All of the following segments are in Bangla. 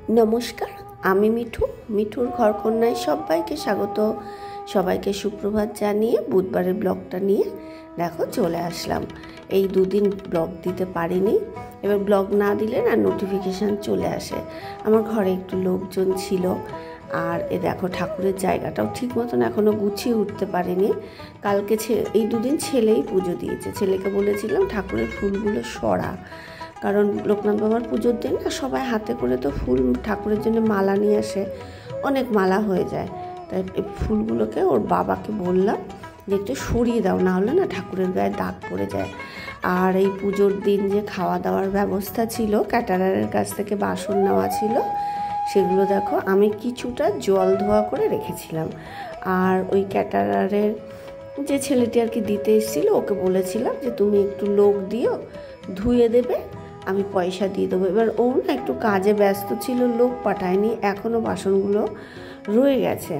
নমস্কার, আমি মিঠুর ঘরকন্যায় সবাইকে স্বাগত। সবাইকে সুপ্রভাত জানিয়ে বুধবারের ব্লগটা নিয়ে দেখো চলে আসলাম। এই দুদিন ব্লগ দিতে পারিনি, এবার ব্লগ না দিলে না নোটিফিকেশান চলে আসে। আমার ঘরে একটু লোকজন ছিল, আর এ দেখো ঠাকুরের জায়গাটাও ঠিক মতন এখনও গুছিয়ে উঠতে পারিনি। কালকে এই দুদিন ছেলেই পুজো দিয়েছে। ছেলেকে বলেছিলাম ঠাকুরের ফুলগুলো সরা, কারণ লোকনাথ বাবার পুজোর দিন না সবাই হাতে করে তো ফুল ঠাকুরের জন্য মালা নিয়ে আসে, অনেক মালা হয়ে যায়। তাই এই ফুলগুলোকে ওর বাবাকে বললাম যে একটু সরিয়ে দাও, না হলে না ঠাকুরের গায়ে দাগ পড়ে যায়। আর এই পুজোর দিন যে খাওয়া দাওয়ার ব্যবস্থা ছিল, ক্যাটারারের কাছ থেকে বাসন নেওয়া ছিল, সেগুলো দেখো আমি কিছুটা জল ধোয়া করে রেখেছিলাম। আর ওই ক্যাটারারের যে ছেলেটি আর কি দিতে এসেছিলো, ওকে বলেছিলাম যে তুমি একটু লোক দিও, ধুয়ে দেবে, আমি পয়সা দিয়ে দেবো। এবার ও না একটু কাজে ব্যস্ত ছিল, লোক পাঠায়নি, এখনও বাসনগুলো রয়ে গেছে।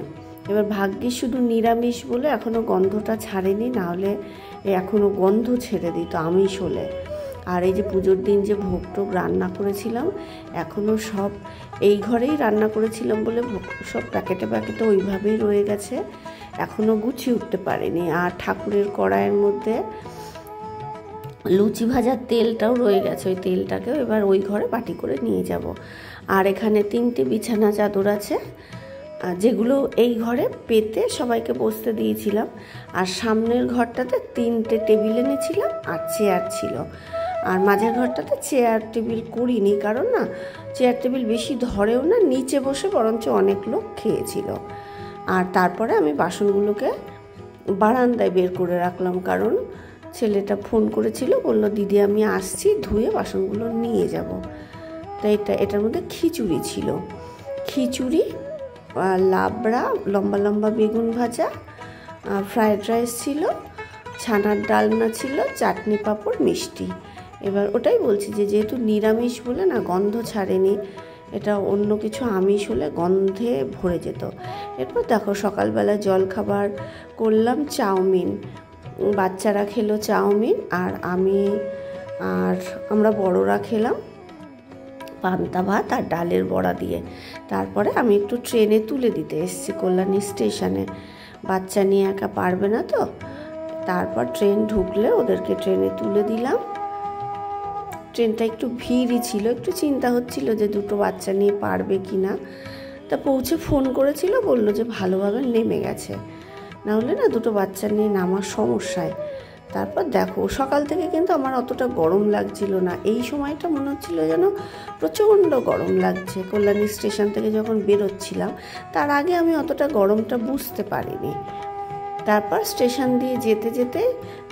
এবার ভাগ্যিস শুধু নিরামিষ বলে এখনও গন্ধটা ছাড়েনি, নাহলে এখনও গন্ধ ছেড়ে দিত আমিষ হলে। আর এই যে পুজোর দিন যে ভোগ টোগ রান্না করেছিলাম, এখনও সব এই ঘরেই রান্না করেছিলাম বলে সব প্যাকেটে প্যাকেটে ওইভাবেই রয়ে গেছে, এখনও গুছিয়ে উঠতে পারিনি। আর ঠাকুরের কড়াইয়ের মধ্যে লুচি ভাজার তেলটাও রয়ে গেছে, ওই তেলটাকেও এবার ওই ঘরে বাটি করে নিয়ে যাব। আর এখানে 3টে বিছানা চাদর আছে, যেগুলো এই ঘরে পেতে সবাইকে বসতে দিয়েছিলাম। আর সামনের ঘরটাতে 3টে টেবিল এনেছিলাম আর চেয়ার ছিল। আর মাঝের ঘরটাতে চেয়ার টেবিল করিনি, কারণ না চেয়ার টেবিল বেশি ধরেও না, নিচে বসে বরঞ্চ অনেক লোক খেয়েছিল। আর তারপরে আমি বাসনগুলোকে বারান্দায় বের করে রাখলাম, কারণ ছেলেটা ফোন করেছিল, বললো দিদি আমি আসছি, ধুয়ে বাসনগুলো নিয়ে যাব। তাই এটার মধ্যে খিচুড়ি ছিল, খিচুড়ি, লাবড়া, লম্বা লম্বা বেগুন ভাজা, ফ্রায়েড রাইস ছিল, ছানার ডালনা ছিল, চাটনি পাঁপড়, মিষ্টি। এবার ওটাই বলছি যে যেহেতু নিরামিষ বলে না গন্ধ ছাড়েনি, এটা অন্য কিছু আমিষ হলে গন্ধে ভরে যেত। এরপর দেখো সকালবেলা জলখাবার করলাম চাউমিন, বাচ্চারা খেলো চাউমিন, আর আমরা বড়রা খেলাম পান্তা ভাত আর ডালের বড়া দিয়ে। তারপরে আমি একটু ট্রেনে তুলে দিতে এসেছি কল্যাণী স্টেশনে, বাচ্চা নিয়ে একা পারবে না তো। তারপর ট্রেন ঢুকলে ওদেরকে ট্রেনে তুলে দিলাম। ট্রেনটা একটু ভিড়ই ছিল, একটু চিন্তা হচ্ছিল যে দুটো বাচ্চা নিয়ে পারবে কি না। তা পৌঁছে ফোন করেছিল, বললো যে ভালোভাবে নেমে গেছে, না হলে না দুটো বাচ্চা নিয়ে নামার সমস্যায়। তারপর দেখো সকাল থেকে কিন্তু আমার অতটা গরম লাগছিল না, এই সময়টা মনে হচ্ছিল যেন প্রচণ্ড গরম লাগছে। কল্যাণী স্টেশন থেকে যখন বেরোচ্ছিলাম, তার আগে আমি অতটা গরমটা বুঝতে পারিনি। তারপর স্টেশন দিয়ে যেতে যেতে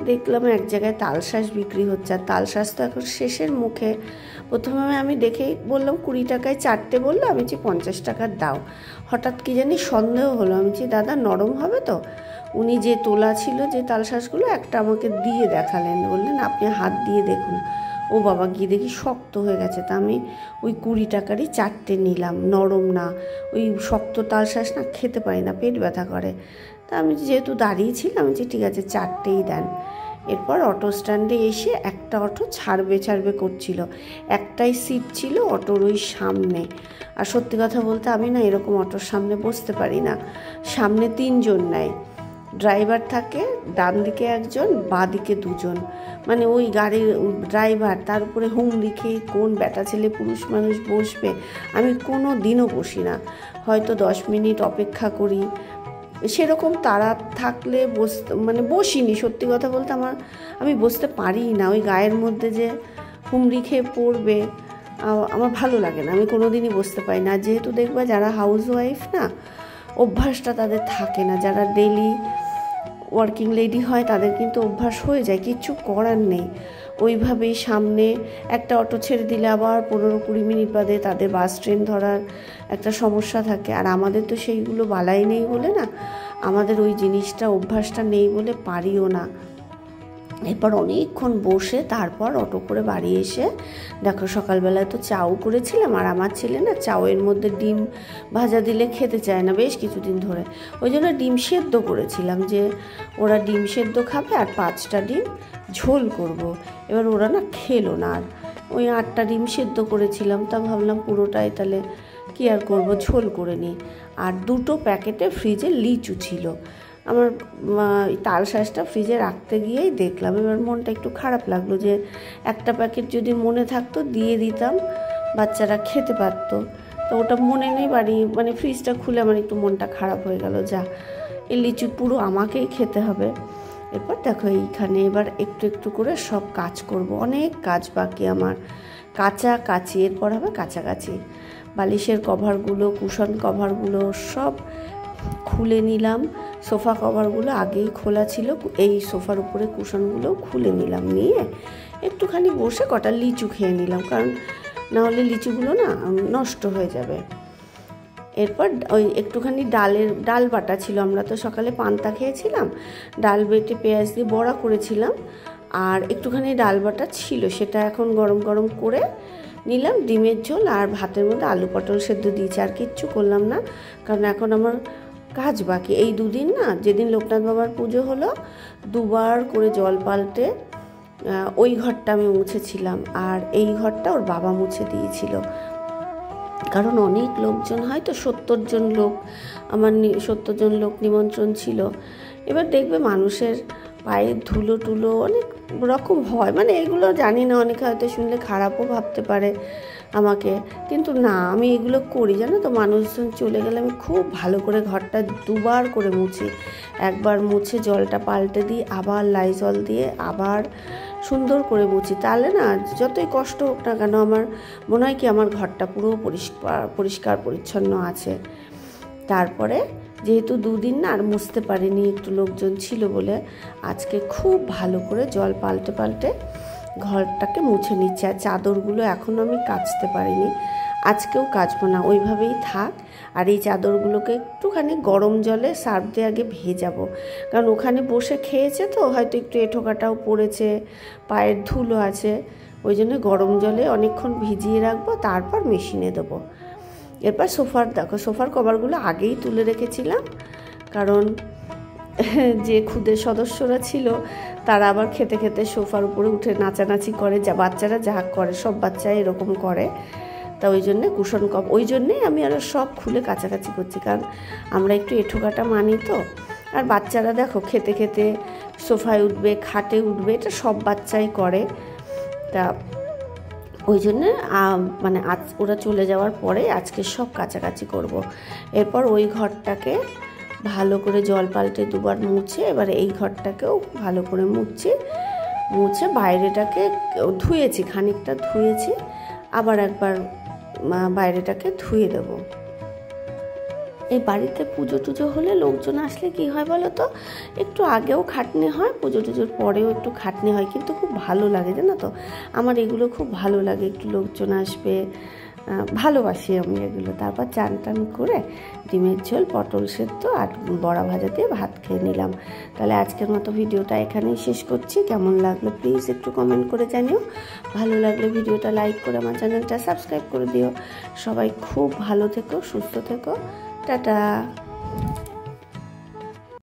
দেখলাম এক জায়গায় তালশাঁস বিক্রি হচ্ছে, আর তালশাঁস তো এখন শেষের মুখে। প্রথমে আমি দেখেই বললাম 20 টাকায় 4টে, বললো, আমি 50 টাকার দাও। হঠাৎ কি জানি সন্দেহ হলো, আমি দাদা নরম হবে তো? উনি যে তোলা ছিল যে তালশাঁসগুলো, একটা আমাকে দিয়ে দেখালেন, বললেন আপনি হাত দিয়ে দেখুন। ও বাবা, গিয়ে দেখি শক্ত হয়ে গেছে। তা আমি ওই 20 টাকারই 4টে নিলাম, নরম না, ওই শক্ত তালশাঁস না খেতে পারি না, পেট ব্যথা করে। তা আমি যেহেতু দাঁড়িয়েছিলাম, আমি ঠিক আছে 4টেই দেন। এরপর অটো স্ট্যান্ডে এসে একটা অটো ছাড়বে করছিল, একটাই সিট ছিল অটোর ওই সামনে। আর সত্যি কথা বলতে আমি না এরকম অটোর সামনে বসতে পারি না, সামনে 3জন নেয়, ড্রাইভার থাকে, ডান দিকে একজন, বাঁ দিকে 2জন, মানে ওই গাড়ির ড্রাইভার, তার উপরে হুমড়ি খেয়ে কোন বেটা ছেলে পুরুষ মানুষ বসবে। আমি কোনো দিনও বসি না, হয়তো 10 মিনিট অপেক্ষা করি, সেরকম তারা থাকলে বসিনি। সত্যি কথা বলতে আমি বসতে পারি না, ওই গায়ের মধ্যে যে হুমড়ি খেয়ে পড়বে, আমার ভালো লাগে না, আমি কোনো দিনই বসতে পারি না। যেহেতু দেখবা যারা হাউস ওয়াইফ না, অভ্যাসটা তাদের থাকে না, যারা ডেলি ওয়ার্কিং লেডি হয় তাদের কিন্তু অভ্যাস হয়ে যায়, কিচ্ছু করার নেই। ওইভাবেই সামনে একটা অটো ছেড়ে দিলে আবার 15-20 মিনিট বাদে তাদের বাস ট্রেন ধরার একটা সমস্যা থাকে। আর আমাদের তো সেইগুলো বালাই নেই বলে না, আমাদের ওই জিনিসটা অভ্যাসটা নেই বলে পারিও না। এরপর অনেকক্ষণ বসে তারপর অটো করে বাড়ি এসে দেখো সকালবেলায় তো চাউ করেছিলাম, আর আমার ছেলে না চাউয়ের মধ্যে ডিম ভাজা দিলে খেতে চায় না বেশ কিছুদিন ধরে, ওই জন্য ডিম সেদ্ধ করেছিলাম, যে ওরা ডিম সেদ্ধ খাবে আর 5টা ডিম ঝোল করব। এবার ওরা না খেলো না, আর ওই 8টা ডিম সেদ্ধ করেছিলাম, তা ভাবলাম পুরোটাই তাহলে কী আর করবো, ঝোল করে নিই। আর 2টো প্যাকেটে ফ্রিজে লিচু ছিল। আমার তাল শাঁসটা ফ্রিজে রাখতে গিয়েই দেখলাম, এবার মনটা একটু খারাপ লাগলো যে একটা প্যাকেট যদি মনে থাকতো দিয়ে দিতাম, বাচ্চারা খেতে পারতো। তো ওটা মনে নেই, মানে ফ্রিজটা খুলে আমার একটু মনটা খারাপ হয়ে গেল, যা এই লিচু পুরো আমাকেই খেতে হবে। এরপর দেখো এইখানে এবার একটু একটু করে সব কাজ করব, অনেক কাজ বাকি আমার। কাচাকাচি, এরপর হবে কাচাকাচি। বালিশের কভারগুলো, কুশন কভারগুলো সব খুলে নিলাম। সোফা কভারগুলো আগেই খোলা ছিল, এই সোফার উপরে কুশনগুলো খুলে নিলাম, নিয়ে একটুখানি বসে কটা লিচু খেয়ে নিলাম, কারণ নাহলে লিচুগুলো না নষ্ট হয়ে যাবে। এরপর ওই একটুখানি ডাল বাটা ছিল, আমরা তো সকালে পান্তা খেয়েছিলাম, ডাল বেটে পেঁয়াজ দিয়ে বড়া করেছিলাম, আর একটুখানি ডাল বাটা ছিল, সেটা এখন গরম গরম করে নিলাম। ডিমের ঝোল আর ভাতের মধ্যে আলু পটল সেদ্ধ দিয়েছি, আর কিচ্ছু করলাম না, কারণ এখন আমার কাজ বাকি। এই 2 দিন না, যেদিন লোকনাথ বাবার পুজো হলো 2বার করে জল পাল্টে ওই ঘরটা আমি মুছেছিলাম, আর এই ঘরটা ওর বাবা মুছে দিয়েছিল, কারণ অনেক লোকজন হয় তো, 70 জন লোক, আমার 70 জন লোক নিমন্ত্রণ ছিল। এবার দেখবে মানুষের পায়ের ধুলো টুলো অনেক রকম হয়, মানে এগুলো জানি না, অনেকে হয়তো শুনলে খারাপও ভাবতে পারে আমাকে, কিন্তু না, আমি এগুলো করি জানো তো। মানুষজন চলে গেলে আমি খুব ভালো করে ঘরটা 2বার করে মুছি, একবার মুছে জলটা পাল্টে দিই, আবার লাইজল দিয়ে আবার সুন্দর করে মুছি, তাহলে না যতই কষ্ট হোক না কেন আমার মনে হয় কি আমার ঘরটা পুরো পরিষ্কার পরিচ্ছন্ন আছে। তারপরে যেহেতু 2 দিন না আর মুছতে পারিনি, একটু লোকজন ছিল বলে, আজকে খুব ভালো করে জল পাল্টে ঘরটাকে মুছে নিচ্ছে। আর চাদরগুলো এখনও আমি কাচতে পারিনি, আজকেও কাচবো না, ওইভাবেই থাক। আর এই চাদরগুলোকে একটুখানি গরম জলে সার্ফ দিয়ে আগে ভেজাবো, কারণ ওখানে বসে খেয়েছে তো, হয়তো একটু এঁঠোকাটাও পড়েছে, পায়ের ধুলো আছে, ওই জন্য গরম জলে অনেকক্ষণ ভিজিয়ে রাখবো, তারপর মেশিনে দেবো। এরপর সোফার কভারগুলো আগেই তুলে রেখেছিলাম, কারণ যে ক্ষুদে সদস্যরা ছিল তারা আবার খেতে খেতে সোফার উপরে উঠে নাচানাচি করে, যা বাচ্চারা যা করে, সব বাচ্চাই এরকম করে। তা ওই জন্যে কুশন ওই জন্যেই আমি আরও সব খুলে কাছাকাছি করছি, কারণ আমরা একটু এঁঠোকাটা মানি তো। আর বাচ্চারা দেখো খেতে খেতে সোফায় উঠবে, খাটে উঠবে, এটা সব বাচ্চাই করে। তা ওই জন্যে মানে ওরা চলে যাওয়ার পরে আজকে সব কাছাকাছি করব। এরপর ওই ঘরটাকে ভালো করে জল পাল্টে 2বার মুছে, এবার এই ঘরটাকেও ভালো করে মুছে বাইরেটাকে ধুয়েছি, খানিকটা ধুয়েছি, আবার একবার বাইরেটাকে ধুয়ে দেবো। এই বাড়িতে পুজো টুজো হলে লোকজন আসলে কি হয় বলো তো, একটু আগেও খাটনি হয়, পুজো টুজোর পরেও একটু খাটনি হয়, কিন্তু খুব ভালো লাগে জানো তো, আমার এগুলো খুব ভালো লাগে, একটু লোকজন আসবে, ভালোবাসি আমি এগুলো। তারপর চান টান করে ডিমের ঝোল, পটল সেদ্ধ আর বড়া ভাজা দিয়ে ভাত খেয়ে নিলাম। তাহলে আজকের মতো ভিডিওটা এখানেই শেষ করছি। কেমন লাগলো প্লিজ একটু কমেন্ট করে জানিও, ভালো লাগলে ভিডিওটা লাইক করে আমার চ্যানেলটা সাবস্ক্রাইব করে দিও। সবাই খুব ভালো থেকো, সুস্থ থেকো, টাটা।